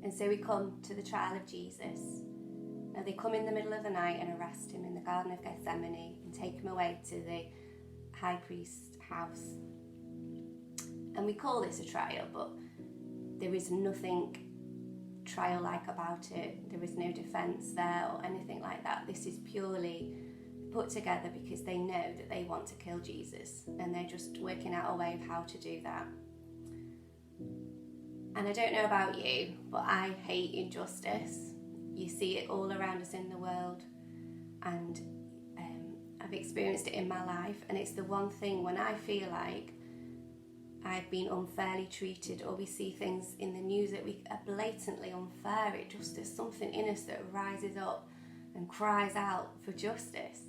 And so we come to the trial of Jesus. Now they come in the middle of the night and arrest him in the Garden of Gethsemane and take him away to the high priest's house. And we call this a trial, but there is nothing trial-like about it. There is no defence there or anything like that. This is purely put together because they know that they want to kill Jesus, and they're just working out a way of how to do that. And I don't know about you, but I hate injustice. You see it all around us in the world, and I've experienced it in my life, and it's the one thing when I feel like I've been unfairly treated, or we see things in the news that we are blatantly unfair, it just is something in us that rises up and cries out for justice.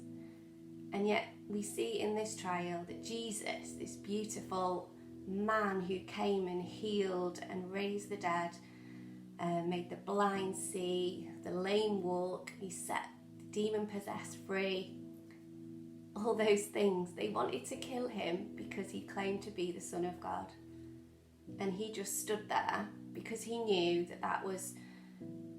And yet we see in this trial that Jesus, this beautiful man who came and healed and raised the dead, made the blind see, the lame walk, he set the demon-possessed free, all those things. They wanted to kill him because he claimed to be the Son of God. And he just stood there because he knew that that was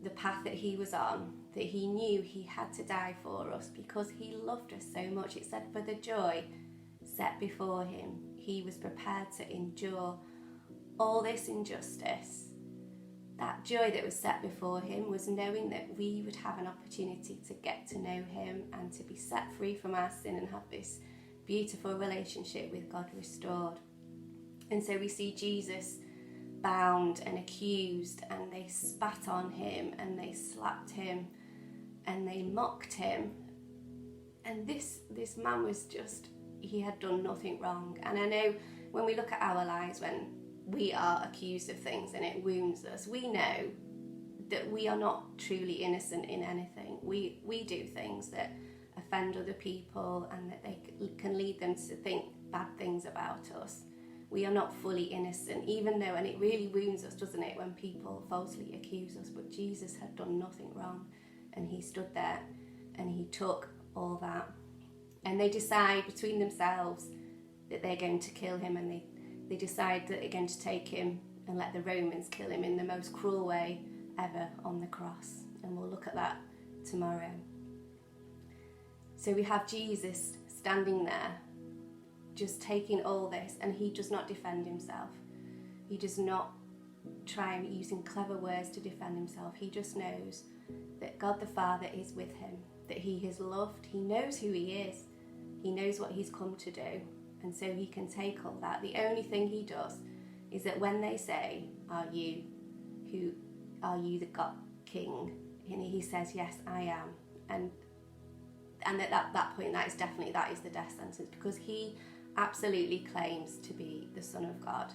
the path that he was on, that he knew he had to die for us because he loved us so much. It said, for the joy set before him, he was prepared to endure all this injustice. That joy that was set before him was knowing that we would have an opportunity to get to know him and to be set free from our sin and have this beautiful relationship with God restored. And so we see Jesus bound and accused, and they spat on him and they slapped him and they mocked him. And this man was just, he had done nothing wrong. And I know when we look at our lives, when we are accused of things and it wounds us, we know that we are not truly innocent in anything. We do things that offend other people and that they can lead them to think bad things about us. We are not fully innocent, even though, and it really wounds us, doesn't it, when people falsely accuse us. But Jesus had done nothing wrong, and he stood there and he took all that. And they decide between themselves that they're going to kill him, and they decide that they're going to take him and let the Romans kill him in the most cruel way ever on the cross. And we'll look at that tomorrow. So we have Jesus standing there, just taking all this, and he does not defend himself. He does not try using clever words to defend himself. He just knows that God the Father is with him, that he is loved, he knows who he is, he knows what he's come to do, and so he can take all that. The only thing he does is that when they say, are you the God King? And he says, yes, I am. And at that point, that is the death sentence, because he absolutely claims to be the Son of God,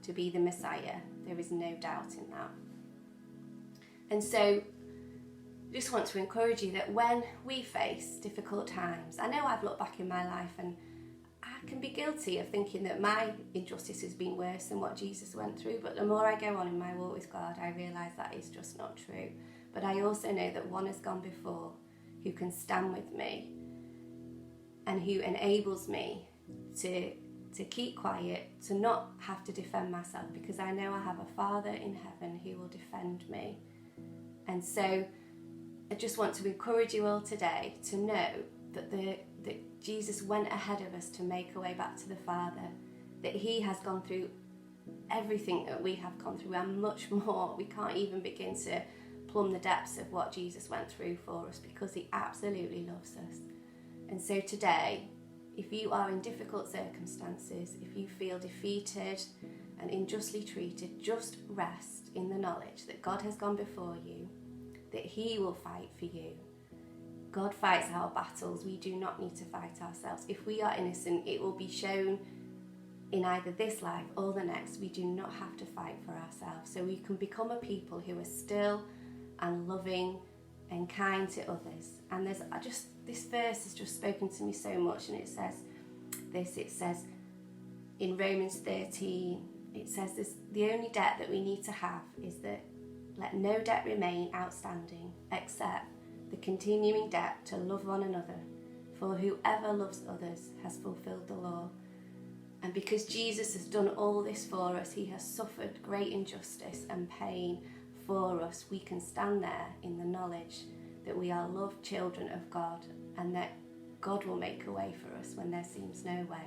to be the Messiah. There is no doubt in that. And so I just want to encourage you that when we face difficult times, I know I've looked back in my life and I can be guilty of thinking that my injustice has been worse than what Jesus went through, but the more I go on in my walk with God, I realise that is just not true. But I also know that one has gone before who can stand with me and who enables me to keep quiet, to not have to defend myself, because I know I have a Father in heaven who will defend me. And so I just want to encourage you all today to know that that Jesus went ahead of us to make a way back to the Father, that he has gone through everything that we have gone through and much more. We can't even begin to plumb the depths of what Jesus went through for us, because he absolutely loves us. And so today, if you are in difficult circumstances, if you feel defeated and unjustly treated, just rest in the knowledge that God has gone before you, that he will fight for you. God fights our battles. We do not need to fight ourselves. If we are innocent, it will be shown in either this life or the next. We do not have to fight for ourselves. So we can become a people who are still and loving and kind to others. And this verse has just spoken to me so much, and it says in Romans 13, it says this: the only debt that we need to have is that let no debt remain outstanding except the continuing debt to love one another, for whoever loves others has fulfilled the law. And because Jesus has done all this for us, he has suffered great injustice and pain before us, we can stand there in the knowledge that we are loved children of God and that God will make a way for us when there seems no way.